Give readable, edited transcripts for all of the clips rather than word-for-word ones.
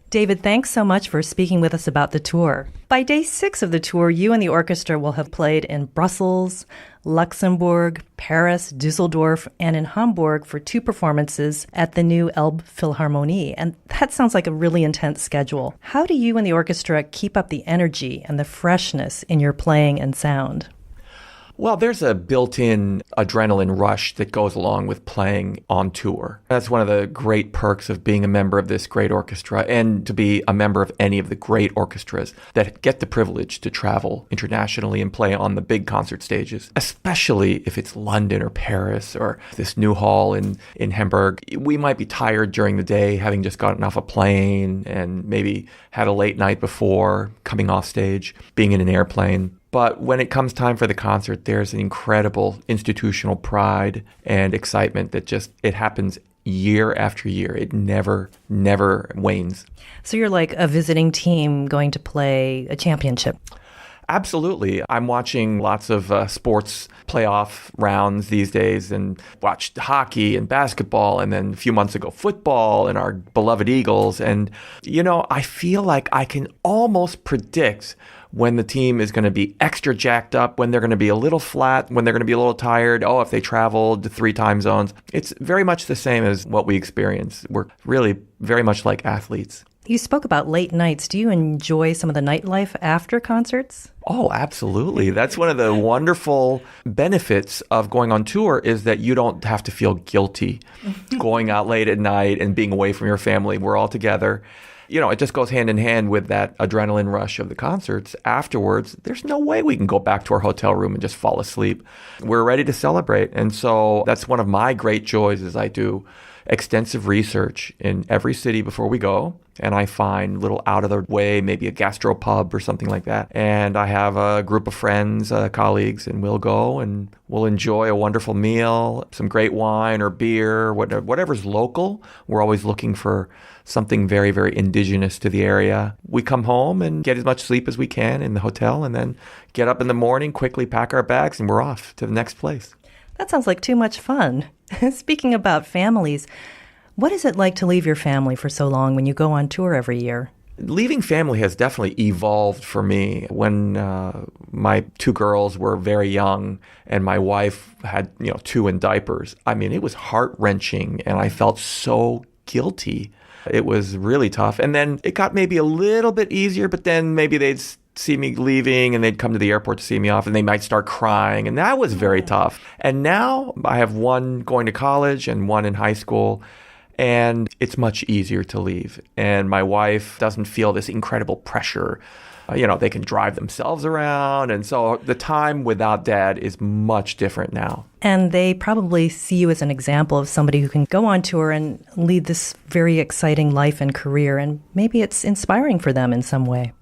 David, thanks so much for speaking with us about the tour. By day 6 of the tour, you and the orchestra will have played in Brussels, Luxembourg, Paris, Dusseldorf, and in Hamburg for 2 performances at the new Elbphilharmonie. And that sounds like a really intense schedule. How do you and the orchestra keep up the energy and the freshness in your playing and sound? Well, there's a built-in adrenaline rush that goes along with playing on tour. That's one of the great perks of being a member of this great orchestra and to be a member of any of the great orchestras that get the privilege to travel internationally and play on the big concert stages, especially if it's London or Paris or this new hall in Hamburg. We might be tired during the day, having just gotten off a plane and maybe had a late night before coming off stage, being in an airplane. But when it comes time for the concert, there's an incredible institutional pride and excitement that it happens year after year. It never wanes. So you're like a visiting team going to play a championship. Absolutely. I'm watching lots of sports playoff rounds these days and watched hockey and basketball and then a few months ago football and our beloved Eagles. And, I feel like I can almost predict when the team is going to be extra jacked up, when they're going to be a little flat, when they're going to be a little tired. Oh, if they traveled to 3 time zones. It's very much the same as what we experience. We're really very much like athletes. You spoke about late nights. Do you enjoy some of the nightlife after concerts? Oh, absolutely. That's one of the wonderful benefits of going on tour is that you don't have to feel guilty going out late at night and being away from your family. We're all together. It just goes hand in hand with that adrenaline rush of the concerts. Afterwards, there's no way we can go back to our hotel room and just fall asleep. We're ready to celebrate. And so that's one of my great joys is I do extensive research in every city before we go. And I find little out of the way, maybe a gastropub or something like that. And I have a group of friends, colleagues, and we'll go and we'll enjoy a wonderful meal, some great wine or beer, whatever's local. We're always looking for something very, very indigenous to the area. We come home and get as much sleep as we can in the hotel and then get up in the morning, quickly pack our bags, and we're off to the next place. That sounds like too much fun. Speaking about families, what is it like to leave your family for so long when you go on tour every year? Leaving family has definitely evolved for me. When my 2 girls were very young and my wife had 2 in diapers, it was heart-wrenching and I felt so guilty. It was really tough. And then it got maybe a little bit easier, but then maybe they'd see me leaving and they'd come to the airport to see me off and they might start crying. And that was very tough. And now I have 1 going to college and 1 in high school. And it's much easier to leave. And my wife doesn't feel this incredible pressure. They can drive themselves around. And so the time without Dad is much different now. And they probably see you as an example of somebody who can go on tour and lead this very exciting life and career. And maybe it's inspiring for them in some way.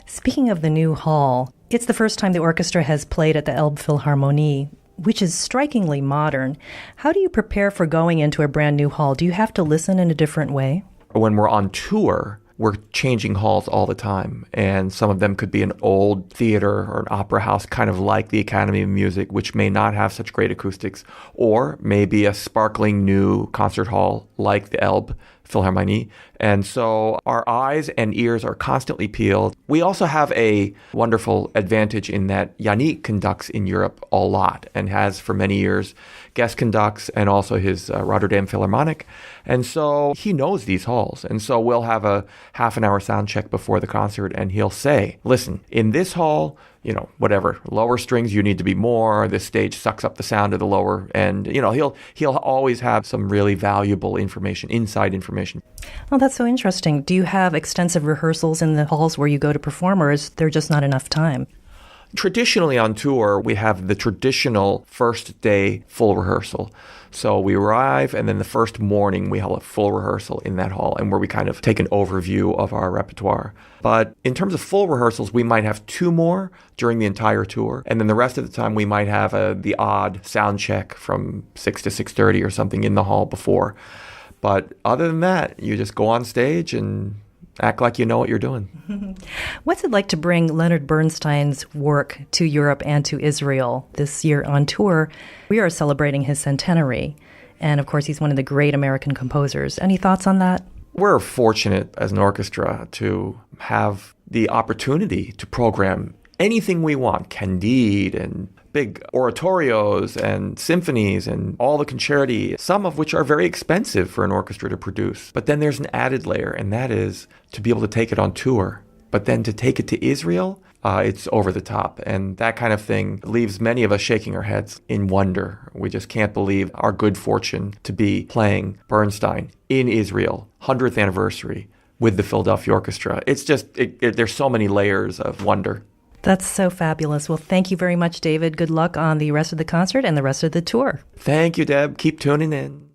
Speaking of the new hall, it's the first time the orchestra has played at the Elbphilharmonie, which is strikingly modern. How do you prepare for going into a brand new hall? Do you have to listen in a different way? When we're on tour, we're changing halls all the time. And some of them could be an old theater or an opera house, kind of like the Academy of Music, which may not have such great acoustics, or maybe a sparkling new concert hall like the Elbphilharmonie. And so our eyes and ears are constantly peeled. We also have a wonderful advantage in that Yannick conducts in Europe a lot and has for many years guest conducts and also his Rotterdam Philharmonic. And so he knows these halls. And so we'll have a half an hour sound check before the concert and he'll say, listen, in this hall, whatever, lower strings, you need to be more. This stage sucks up the sound of the lower. And, he'll always have some really valuable information, inside information. Well, that's so interesting. Do you have extensive rehearsals in the halls where you go to perform, or is there just not enough time? Traditionally on tour, we have the traditional first day full rehearsal. So we arrive, and then the first morning we have a full rehearsal in that hall, and where we kind of take an overview of our repertoire. But in terms of full rehearsals, we might have 2 more during the entire tour, and then the rest of the time we might have the odd sound check from 6 to 6:30 or something in the hall before. But other than that, you just go on stage and act like you know what you're doing. What's it like to bring Leonard Bernstein's work to Europe and to Israel? This year on tour, we are celebrating his centenary. And of course, he's one of the great American composers. Any thoughts on that? We're fortunate as an orchestra to have the opportunity to program anything we want, Candide and big oratorios and symphonies and all the concerti, some of which are very expensive for an orchestra to produce. But then there's an added layer, and that is to be able to take it on tour. But then to take it to Israel, it's over the top. And that kind of thing leaves many of us shaking our heads in wonder. We just can't believe our good fortune to be playing Bernstein in Israel, 100th anniversary, with the Philadelphia Orchestra. It's just, there's so many layers of wonder. That's so fabulous. Well, thank you very much, David. Good luck on the rest of the concert and the rest of the tour. Thank you, Deb. Keep tuning in.